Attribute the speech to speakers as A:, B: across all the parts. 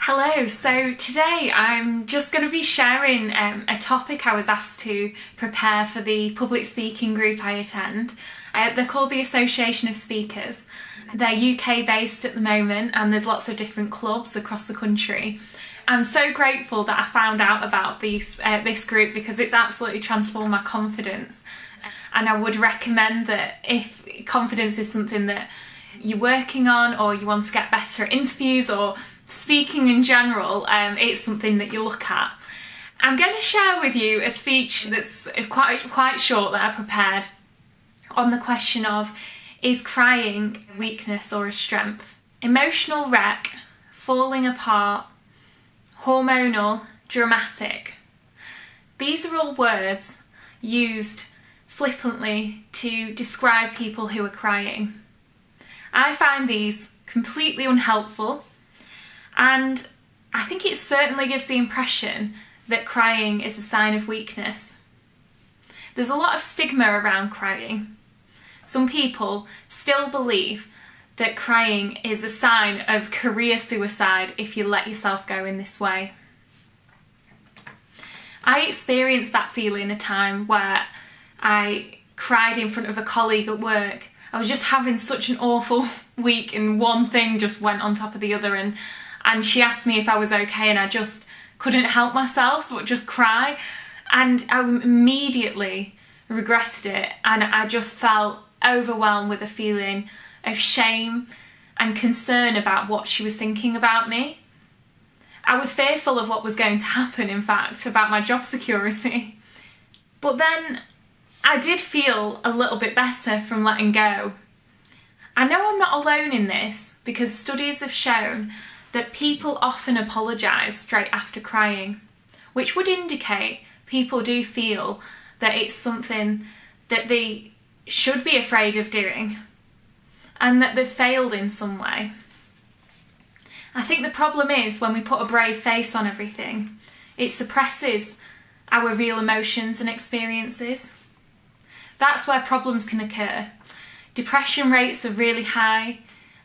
A: Hello, so today I'm just going to be sharing a topic I was asked to prepare for the public speaking group I attend. They're called the Association of Speakers. They're UK based at the moment and there's lots of different clubs across the country. I'm so grateful that I found out about this group because it's absolutely transformed my confidence, and I would recommend that if confidence is something that you're working on or you want to get better at interviews or speaking in general, it's something that you look at. I'm going to share with you a speech that's quite short that I prepared on the question of, is crying a weakness or a strength? Emotional wreck, falling apart, hormonal, dramatic. These are all words used flippantly to describe people who are crying. I find these completely unhelpful, and I think it certainly gives the impression that crying is a sign of weakness. There's a lot of stigma around crying. Some people still believe that crying is a sign of career suicide if you let yourself go in this way. I experienced that feeling a time where I cried in front of a colleague at work. I was just having such an awful week and one thing just went on top of the other, and she asked me if I was okay and I just couldn't help myself but just cry, and I immediately regretted it, and I just felt overwhelmed with a feeling of shame and concern about what she was thinking about me. I was fearful of what was going to happen, in fact, about my job security. But then I did feel a little bit better from letting go. I know I'm not alone in this because studies have shown that people often apologise straight after crying, which would indicate people do feel that it's something that they should be afraid of doing and that they've failed in some way. I think the problem is when we put a brave face on everything, it suppresses our real emotions and experiences. That's where problems can occur. Depression rates are really high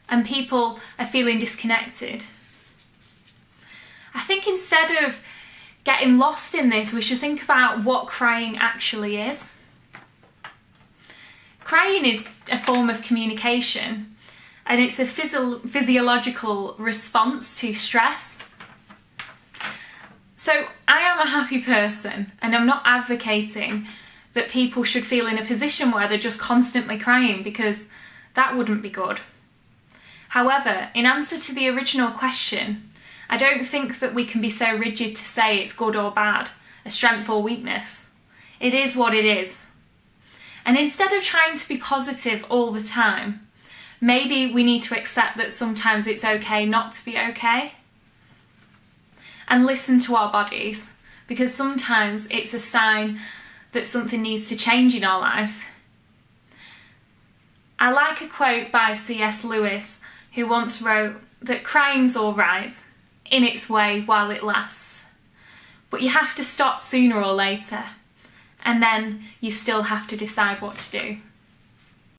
A: and people are feeling disconnected. I think instead of getting lost in this, we should think about what crying actually is. Crying is a form of communication, and it's a physiological response to stress. So I am a happy person, and I'm not advocating that people should feel in a position where they're just constantly crying, because that wouldn't be good. However, in answer to the original question, I don't think that we can be so rigid to say it's good or bad, a strength or weakness. It is what it is. And instead of trying to be positive all the time, maybe we need to accept that sometimes it's okay not to be okay. And listen to our bodies, because sometimes it's a sign that something needs to change in our lives. I like a quote by C.S. Lewis, who once wrote that crying's all right in its way while it lasts, but you have to stop sooner or later, and then you still have to decide what to do.